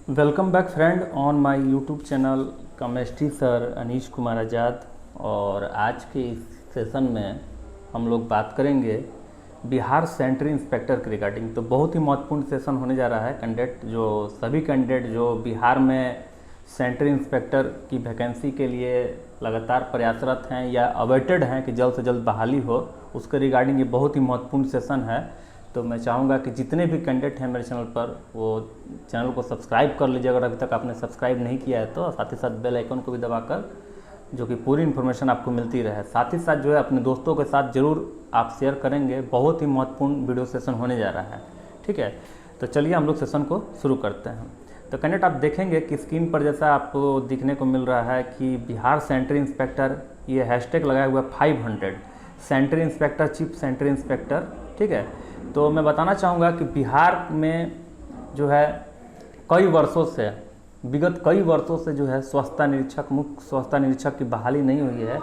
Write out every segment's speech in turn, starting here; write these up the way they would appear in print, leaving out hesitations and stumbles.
Welcome back friend on my YouTube channel chemistry sir Anish Kumar Azad. और आज के इस सेशन में हम लोग बात करेंगे बिहार सेंट्री इंस्पेक्टर के रिगार्डिंग। तो बहुत ही महत्वपूर्ण सेशन होने जा रहा है। सभी कैंडिडेट जो बिहार में सेंट्री इंस्पेक्टर की वैकेंसी के लिए लगातार प्रयासरत हैं या अवेटेड हैं कि जल्द से जल्द बहाली हो, उसके रिगार्डिंग ये बहुत ही महत्वपूर्ण सेशन है। तो मैं चाहूँगा कि जितने भी कैंडिडेट हैं मेरे चैनल पर वो चैनल को सब्सक्राइब कर लीजिए अगर अभी तक आपने सब्सक्राइब नहीं किया है तो, साथ ही साथ बेल आइकन को भी दबाकर, जो कि पूरी इन्फॉर्मेशन आपको मिलती रहे। साथ ही साथ जो है अपने दोस्तों के साथ ज़रूर आप शेयर करेंगे। बहुत ही महत्वपूर्ण वीडियो सेशन होने जा रहा है, ठीक है। तो चलिए हम लोग सेशन को शुरू करते हैं। तो कैंडिडेट आप देखेंगे कि स्क्रीन पर जैसा आपको दिखने को मिल रहा है कि बिहार सेंट्री इंस्पेक्टर, ये हैशटैग लगाया हुआ 500 sanitary inspector, chief sanitary inspector, ठीक है। तो मैं बताना चाहूँगा कि बिहार में जो है विगत कई वर्षों से जो है स्वच्छता निरीक्षक, मुख्य स्वच्छता निरीक्षक की बहाली नहीं हुई है,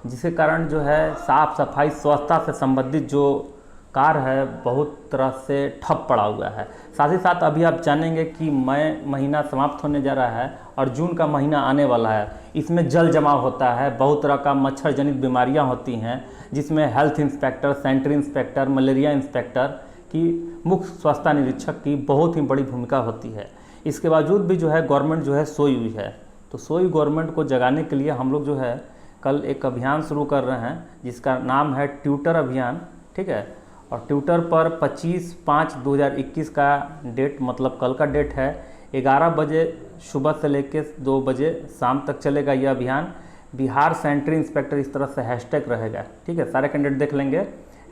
जिसके कारण जो है साफ सफाई स्वच्छता से संबंधित जो कार्य है बहुत तरह से ठप पड़ा हुआ है। साथ ही साथ अभी आप जानेंगे कि मई महीना समाप्त होने जा रहा है और जून का महीना आने वाला है। इसमें जल जमाव होता है, बहुत तरह का मच्छर जनित बीमारियां होती हैं, जिसमें health inspector, sanitary inspector, malaria inspector की, मुख्य स्वच्छता निरीक्षक की बहुत ही बड़ी भूमिका होती है। इसके बावजूद भी जो है गवर्नमेंट जो है सोई हुई है। तो सोई गवर्नमेंट को जगाने के लिए हम लोग जो है कल एक अभियान शुरू कर रहे हैं जिसका नाम है ट्यूटर अभियान, ठीक है। और ट्विटर पर 25/5/2021 का डेट, मतलब कल का डेट है। 11 बजे सुबह से लेकर 2 बजे शाम तक चलेगा यह अभियान। बिहार सेंट्री इंस्पेक्टर इस तरह से हैशटैग रहेगा, ठीक है। सारे कैंडिडेट देख लेंगे,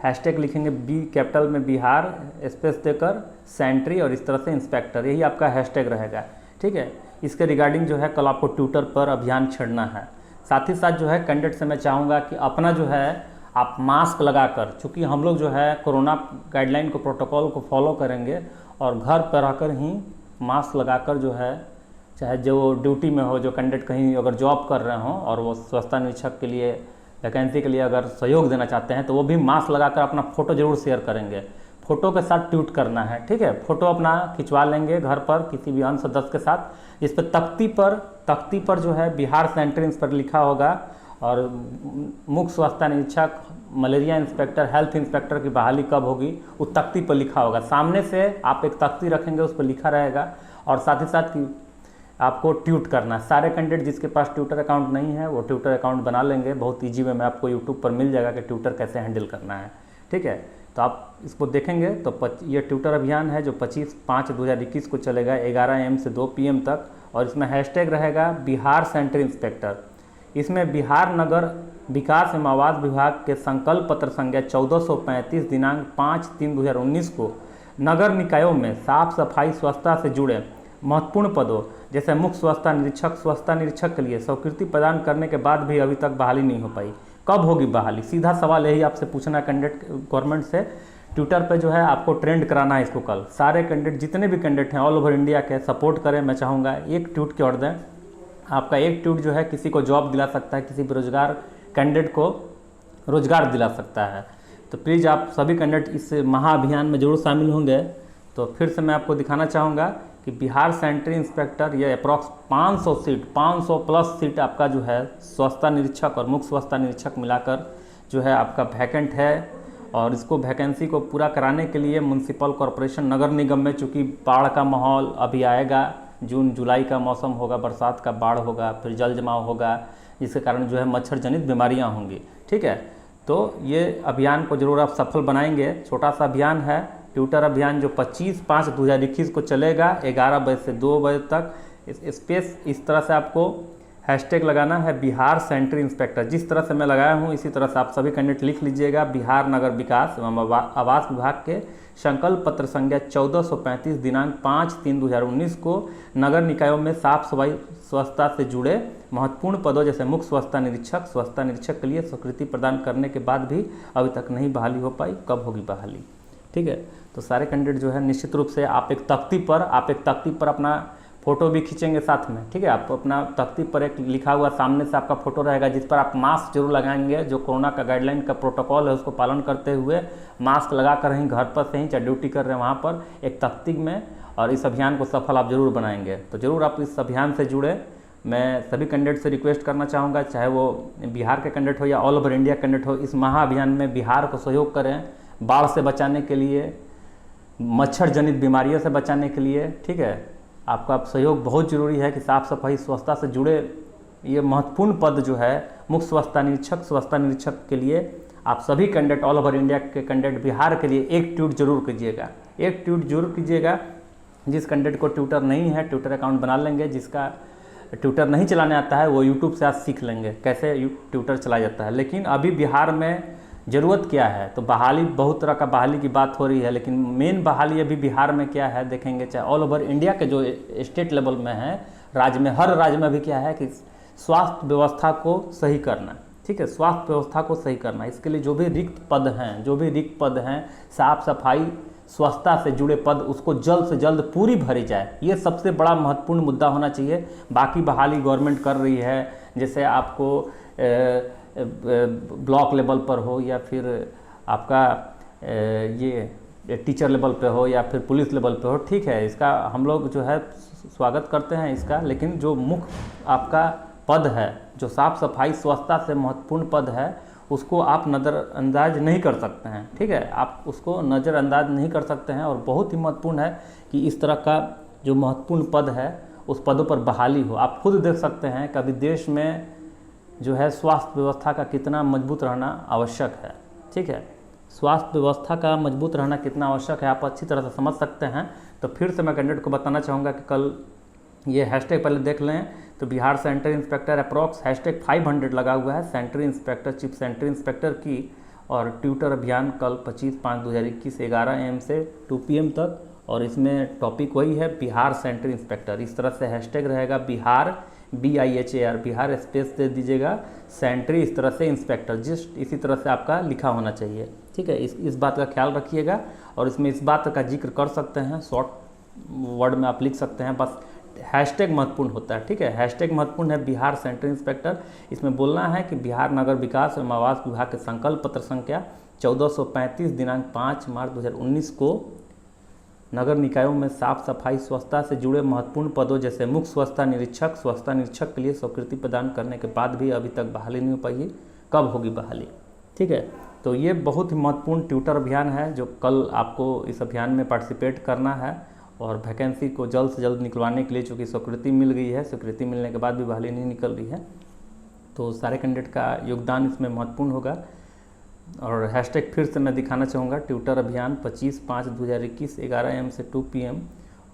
हैशटैग लिखेंगे बी कैपिटल में बिहार, स्पेस देकर सेंट्री और इस तरह से इंस्पेक्टर, यही आपका हैशटैग रहेगा, ठीक है। इसके रिगार्डिंग जो है कल आपको ट्विटर पर अभियान छेड़ना है। साथ ही साथ जो है कैंडिडेट से मैं चाहूँगा कि अपना जो है आप मास्क लगाकर, चूँकि हम लोग जो है कोरोना गाइडलाइन को, प्रोटोकॉल को फॉलो करेंगे और घर पर रहकर ही मास्क लगाकर जो है, चाहे जो ड्यूटी में हो, जो कैंडिडेट कहीं अगर जॉब कर रहे हों और वो स्वच्छता निरीक्षक के लिए वैकेंसी के लिए अगर सहयोग देना चाहते हैं तो वो भी मास्क लगाकर अपना फ़ोटो ज़रूर शेयर करेंगे। फ़ोटो के साथ ट्वीट करना है, ठीक है। फ़ोटो अपना खिंचवा लेंगे घर पर किसी भी अन्य सदस्य के साथ, जिस पर तख्ती पर जो है बिहार सेंट्री इंस्पेक्टर लिखा होगा और मुख्य स्वच्छता निरीक्षक, मलेरिया इंस्पेक्टर, हेल्थ इंस्पेक्टर की बहाली कब होगी उस तख्ती पर लिखा होगा। सामने से आप एक तख्ती रखेंगे, उस पर लिखा रहेगा। और साथ ही साथ कि आपको ट्वीट करना है। सारे कैंडिडेट जिसके पास ट्विटर अकाउंट नहीं है वो ट्विटर अकाउंट बना लेंगे। बहुत ईजी वे में आपको यूट्यूब पर मिल जाएगा कि ट्विटर कैसे हैंडल करना है, ठीक है। तो आप इसको देखेंगे तो ये ट्विटर अभियान है जो 25/5/2021 को चलेगा 11 AM से 2 PM तक। और इसमें हैशटैग रहेगा बिहार सेंट्री इंस्पेक्टर। इसमें बिहार नगर विकास एवं आवास विभाग के संकल्प पत्र संख्या 1435 दिनांक 5/3/2019 को नगर निकायों में साफ सफाई स्वच्छता से जुड़े महत्वपूर्ण पदों जैसे मुख्य स्वच्छता निरीक्षक के लिए स्वीकृति प्रदान करने के बाद भी अभी तक बहाली नहीं हो पाई। कब होगी बहाली? सीधा सवाल यही आपसे पूछना कैंडिडेट गवर्नमेंट से। ट्विटर पे जो है आपको ट्रेंड कराना है इसको कल। सारे कैंडिडेट, जितने भी कैंडिडेट हैं ऑल ओवर इंडिया के, सपोर्ट करें। मैं चाहूँगा एक ट्वीट की ओर दें। आपका एक ट्वीट जो है किसी को जॉब दिला सकता है, किसी बेरोजगार कैंडिडेट को रोजगार दिला सकता है। तो प्लीज़ आप सभी कैंडिडेट इस महाअभियान में जरूर शामिल होंगे। तो फिर से मैं आपको दिखाना चाहूँगा कि बिहार सेंट्री इंस्पेक्टर, ये अप्रॉक्स 500 सीट, 500 प्लस सीट आपका जो है स्वच्छता निरीक्षक और मुख्य स्वच्छता निरीक्षक मिलाकर जो है आपका वैकेंट है। और इसको वैकेंसी को पूरा कराने के लिए म्यूनसिपल कॉरपोरेशन, नगर निगम में चूँकि बाढ़ का माहौल अभी आएगा, जून जुलाई का मौसम होगा, बरसात का बाढ़ होगा, फिर जल जमाव होगा, जिसके कारण जो है मच्छर जनित बीमारियां होंगी, ठीक है। तो ये अभियान को जरूर आप सफल बनाएंगे। छोटा सा अभियान है, ट्विटर अभियान, जो 25/5/2021 को चलेगा 11 बजे से 2 बजे तक। स्पेस इस तरह से आपको हैशटैग लगाना है बिहार सेंट्री इंस्पेक्टर। जिस तरह से मैं लगाया हूँ इसी तरह से आप सभी कैंडिडेट लिख लीजिएगा। बिहार नगर विकास एवं आवास विभाग के संकल्प पत्र संख्या 1435 दिनांक 5/3/2019 को नगर निकायों में साफ सफाई स्वच्छता से जुड़े महत्वपूर्ण पदों जैसे मुख्य स्वच्छता निरीक्षक के लिए स्वीकृति प्रदान करने के बाद भी अभी तक नहीं बहाली हो पाई। कब होगी बहाली, ठीक है। तो सारे कैंडिडेट जो है निश्चित रूप से आप एक तख्ती पर अपना फ़ोटो भी खींचेंगे साथ में, ठीक है। आप अपना तख्ती पर एक लिखा हुआ सामने से आपका फ़ोटो रहेगा जिस पर आप मास्क जरूर लगाएंगे। जो कोरोना का गाइडलाइन का प्रोटोकॉल है उसको पालन करते हुए मास्क लगा कर ही घर पर से ही, चाहे ड्यूटी कर रहे हैं वहाँ पर, एक तख्ती में और इस अभियान को सफल आप जरूर बनाएंगे। तो ज़रूर आप इस अभियान से जुड़े। मैं सभी कैंडिडेट से रिक्वेस्ट करना चाहूँगा, चाहे वो बिहार के कैंडिडेट हो या ऑल ओवर इंडिया कैंडिडेट हो, इस महाअभियान में बिहार को सहयोग करें, बाढ़ से बचाने के लिए, मच्छर जनित बीमारियों से बचाने के लिए। ठीक है, आपका सहयोग बहुत ज़रूरी है कि साफ़ सफाई स्वच्छता से जुड़े ये महत्वपूर्ण पद जो है मुख्य स्वच्छता निरीक्षक के लिए आप सभी कैंडिडेट, ऑल ओवर इंडिया के कैंडिडेट बिहार के लिए एक ट्वीट जरूर कीजिएगा। एक ट्वीट जरूर कीजिएगा। जिस कैंडिडेट को ट्विटर नहीं है, ट्विटर अकाउंट बना लेंगे। जिसका ट्विटर नहीं चलाने आता है वो यूट्यूब से आज सीख लेंगे कैसे ट्विटर चलाया जाता है। लेकिन अभी बिहार में ज़रूरत क्या है, तो बहाली, बहुत तरह का बहाली की बात हो रही है, लेकिन मेन बहाली अभी बिहार में क्या है देखेंगे। चाहे ऑल ओवर इंडिया के जो स्टेट लेवल में है, राज्य में, हर राज्य में अभी क्या है कि स्वास्थ्य व्यवस्था को सही करना। ठीक है, स्वास्थ्य व्यवस्था को सही करना। इसके लिए जो भी रिक्त पद हैं, साफ सफाई स्वच्छता से जुड़े पद, उसको जल्द से जल्द पूरी भरी जाए। ये सबसे बड़ा महत्वपूर्ण मुद्दा होना चाहिए। बाकी बहाली गवर्नमेंट कर रही है, जैसे आपको ब्लॉक लेवल पर हो या फिर आपका ये टीचर लेवल पे हो या फिर पुलिस लेवल पे हो। ठीक है, इसका हम लोग जो है स्वागत करते हैं इसका, लेकिन जो मुख्य आपका पद है, जो साफ सफाई स्वच्छता से महत्वपूर्ण पद है, उसको आप नज़रअंदाज नहीं कर सकते हैं। ठीक है, आप उसको नज़रअंदाज नहीं कर सकते हैं। और बहुत ही महत्वपूर्ण है कि इस तरह का जो महत्वपूर्ण पद है उस पदों पर बहाली हो। आप खुद देख सकते हैं कि अभी देश में जो है स्वास्थ्य व्यवस्था का कितना मजबूत रहना आवश्यक है। ठीक है, स्वास्थ्य व्यवस्था का मजबूत रहना कितना आवश्यक है आप अच्छी तरह से समझ सकते हैं। तो फिर से मैं कैंडिडेट को बताना चाहूँगा कि कल ये हैशटैग पहले देख लें। तो Bihar sanitary inspector approx hashtag 500 लगा हुआ है, sanitary inspector, chief sanitary inspector की। और ट्विटर अभियान कल 25/5/2021 11 AM से 2 PM तक। और इसमें टॉपिक वही है, बिहार सैनिटरी इंस्पेक्टर। इस तरह से हैशटैग रहेगा, बिहार BIHAR, बिहार स्पेस दे दीजिएगा, सैनिटरी इस तरह से इंस्पेक्टर, जस्ट इसी तरह से आपका लिखा होना चाहिए। ठीक है, इस बात का ख्याल रखिएगा। और इसमें इस बात का जिक्र कर सकते हैं, शॉर्ट वर्ड में आप लिख सकते हैं, बस हैशटैग महत्वपूर्ण होता है। ठीक है, हैशटैग महत्वपूर्ण है, बिहार सैनिटरी इंस्पेक्टर। इसमें बोलना है कि बिहार नगर विकास एवं आवास विभाग के संकल्प पत्र संख्या 1435 दिनांक 5 मार्च 2019 को नगर निकायों में साफ सफाई स्वच्छता से जुड़े महत्वपूर्ण पदों जैसे मुख्य स्वच्छता निरीक्षक के लिए स्वीकृति प्रदान करने के बाद भी अभी तक बहाली नहीं हो पाई। कब होगी बहाली? ठीक है, तो ये बहुत ही महत्वपूर्ण ट्विटर अभियान है जो कल आपको इस अभियान में पार्टिसिपेट करना है। और वैकेंसी को जल्द से जल्द निकलवाने के लिए, चूँकि स्वीकृति मिल गई है, स्वीकृति मिलने के बाद भी बहाली नहीं निकल रही है, तो सारे कैंडिडेट का योगदान इसमें महत्वपूर्ण होगा। और हैशटैग फिर से मैं दिखाना चाहूँगा, ट्विटर अभियान 25/5/2021 11 AM से 2 PM।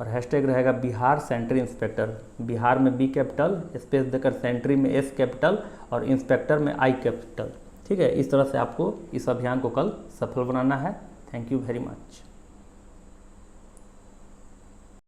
और हैशटैग रहेगा बिहार सैनिटरी इंस्पेक्टर, बिहार में B कैपिटल, स्पेस देकर सैनिटरी में S कैपिटल और इंस्पेक्टर में I कैपिटल। ठीक है, इस तरह से आपको इस अभियान को कल सफल बनाना है। Thank you very much.